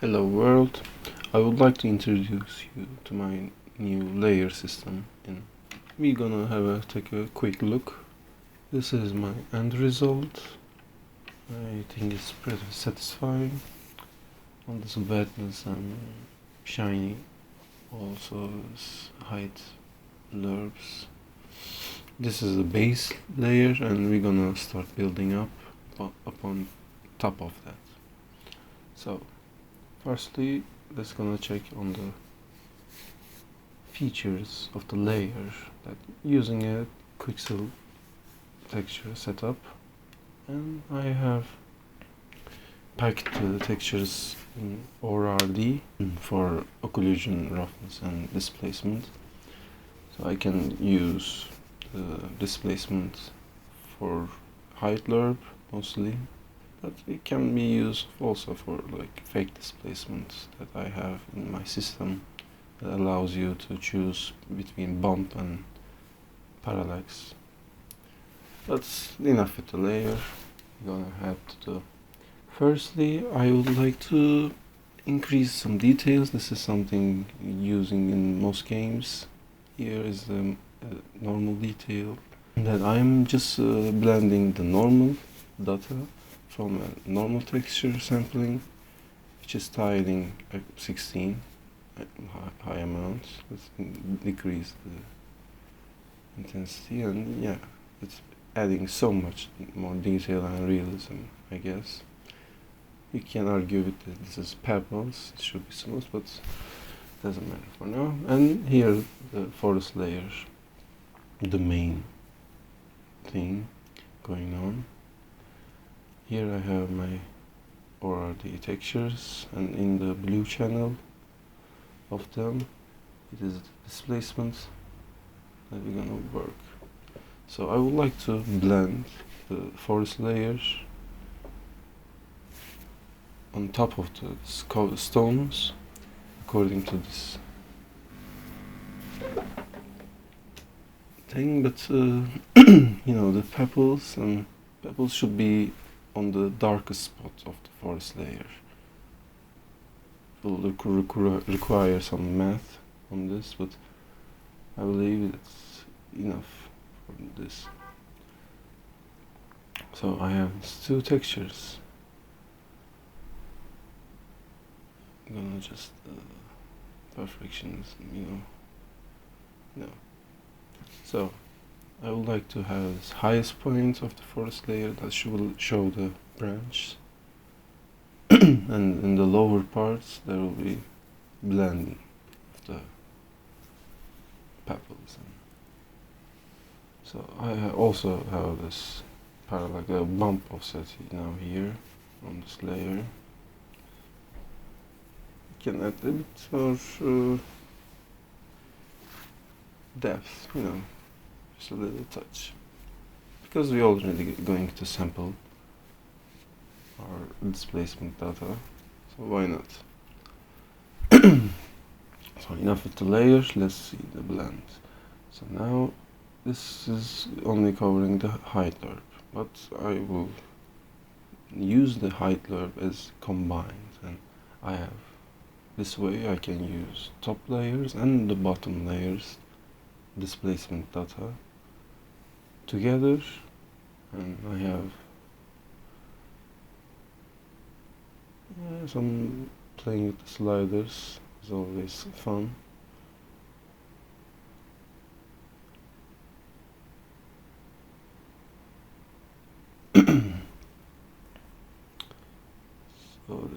Hello world, I would like to introduce you to my new layer system and we're gonna take a quick look. This is my end result. I think it's pretty satisfying. All this wetness and shiny, also this HeightLerps. This is the base layer and we're gonna start building up upon top of that. So firstly, let's gonna check on the features of the layer that using a quixel texture setup, and I have packed the textures in ORD for occlusion, roughness and displacement. So I can use the displacement for HeightLerp mostly, but it can be used also for like fake displacement that I have in my system that allows you to choose between bump and parallax. That's enough with the layer. We're gonna head to the firstly, I would like to increase some details. This is something using in most games. Here is a normal detail that I'm just blending the normal data from a normal texture sampling, which is tiling at 16 at high amounts. Let's decrease the intensity, and yeah, it's adding so much more detail and realism, I guess. You can argue with that this is pebbles, it should be smooth, but it doesn't matter for now. And here the forest layer, the main thing going on. Here I have my ORD textures, and in the blue channel of them it is the displacement that we're gonna work. So I would like to blend the forest layers on top of the stones according to this thing, but you know, the pebbles should be on the darkest spot of the forest layer. It will require some math on this, but I believe it's enough for this. So I have these two textures. I'm gonna just perfections, no. So I would like to have this highest point of the forest layer that will show the branch, and in the lower parts there will be blending of the pebbles. So I also have this parallax bump offset now here on this layer. You can add a bit more depth, just a little touch, because we're already going to sample our displacement data, so why not? So enough with the layers, let's see the blend. So now this is only covering the HeightLerp, but I will use the HeightLerp as combined, and I have this way I can use top layers and the bottom layers displacement data together, and I have some playing with the sliders is always fun.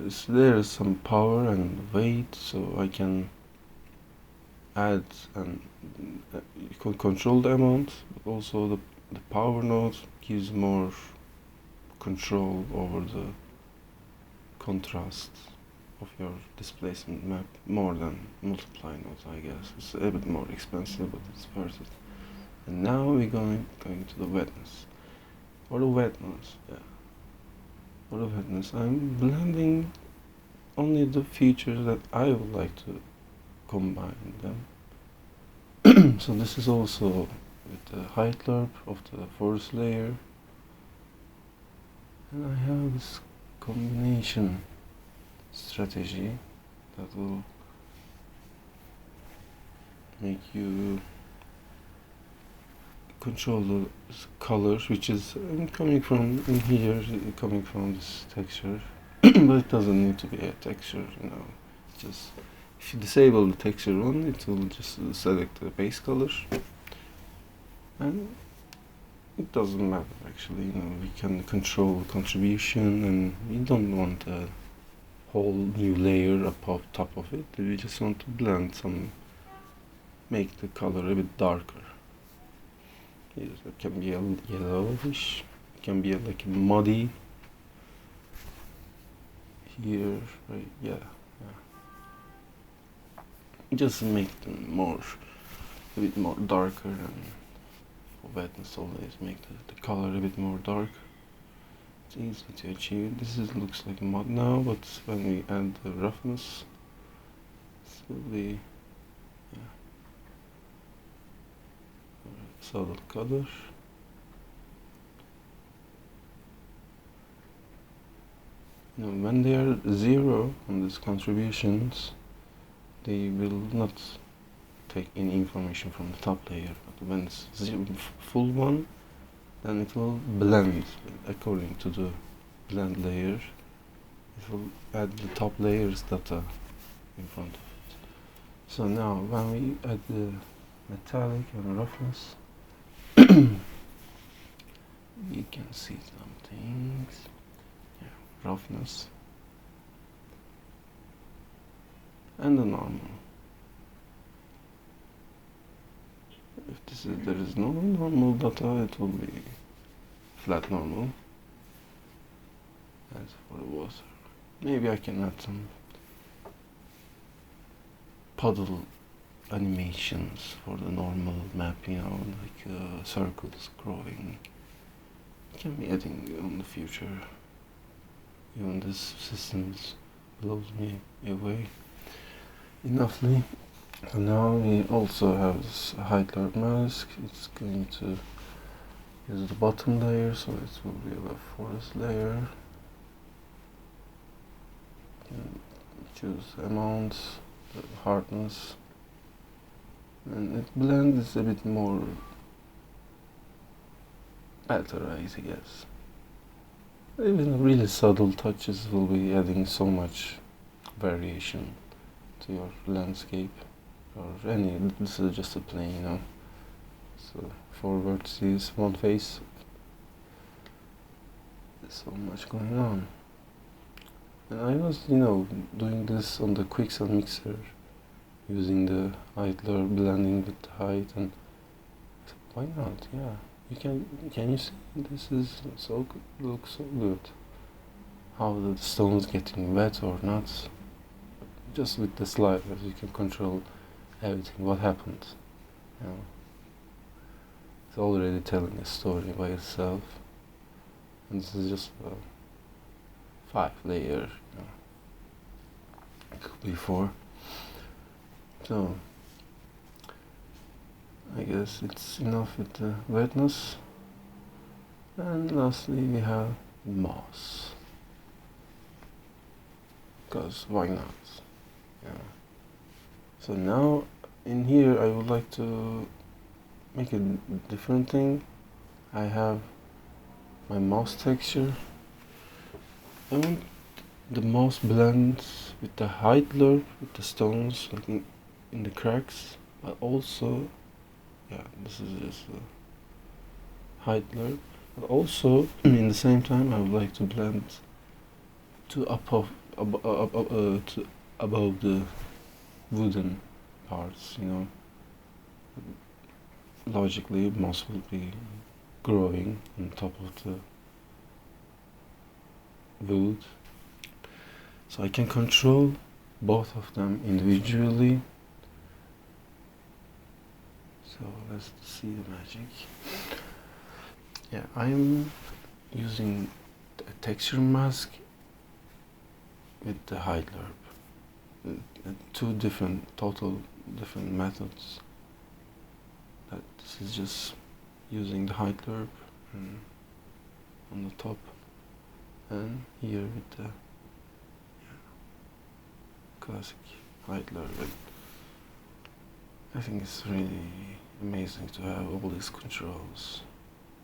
So there is some power and weight, so I can add and control the amount, but also the power node gives more control over the contrast of your displacement map, more than multiply nodes, I guess. It's a bit more expensive, but it's worth it. And now we're going to the wetness. For the wetness, I'm blending only the features that I would like to combine them. So this is also with the HeightLerp of the forest layer, and I have this combination strategy that will make you control the color, which is coming from in here, coming from this texture. But it doesn't need to be a texture, you know. Just if you disable the texture one, it will just select the base color, and it doesn't matter actually. You know, we can control contribution, and we don't want a whole new layer up top of it. We just want to blend some, make the color a bit darker. It can be a yellowish, it can be like a muddy here, right? Yeah. Just make them a bit more darker, and for wetness always make the color a bit more dark. It's easy to achieve. This looks like mud now, but when we add the roughness, it will be subtle color. You know, when they are 0 on these contributions, they will not take any information from the top layer. But when it's full 1, then it will blend according to the blend layer. It will add the top layer's data in front of it. So now when we add the metallic and roughness, we can see some things. Yeah, roughness and the normal. If there is no normal data, it will be flat normal. As for the water, maybe I can add some puddle animations for the normal map, you know, like circles growing. Can be adding on the future. Even this system blows me away enoughly. And now we also have this HeightLerp mask. It's going to use the bottom layer, so it will be a forest layer. Choose amount, the hardness, and it blends a bit more better, I guess. Even really subtle touches will be adding so much variation to your landscape, or any. This is just a plane, you know. So 4 vertices, 1 face. There's so much going on. And I was, you know, doing this on the Quixel mixer, using the HeightLerp, blending with the height, and why not? Yeah, you can you see? This is so good, looks so good. How the stone's getting wet or not. Just with the sliders, you can control everything. What happened? You know, it's already telling a story by itself, and this is just a 5 layer. You know, it could be 4. So I guess it's enough with the wetness. And lastly, we have moss. Because why not? Yeah. So now in here I would like to make a different thing. I have my moss texture. I want the moss blend with the HeightLerp, with the stones like in the cracks, but also, yeah, this is just a HeightLerp. But also, in the same time, I would like to blend to above the wooden parts, you know. Logically, moss will be growing on top of the wood. So I can control both of them individually. So let's see the magic. Yeah, I'm using a texture mask with the HeightLerp. Two total different methods. But this is just using the HeightLerp on the top, and here with the classic HeightLerp. I think it's really amazing to have all these controls.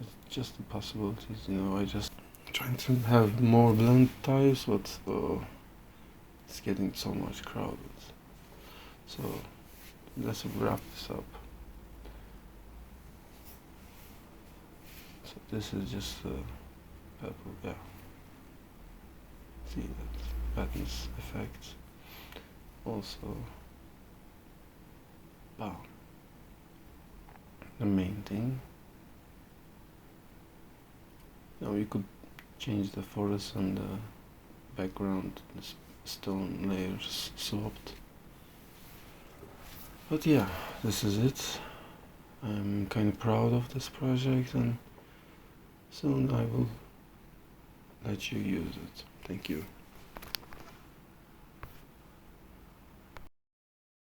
It's just the possibilities, you know. I just trying to have more blend types, but it's getting so much crowded. So let's wrap this up. So this is just purple, yeah. See that patterns effect. Also, wow, the main thing. Now you could change the forest and the background, the stone layers swapped. But yeah, this is it. I'm kind of proud of this project, and soon I will let you use it. Thank you.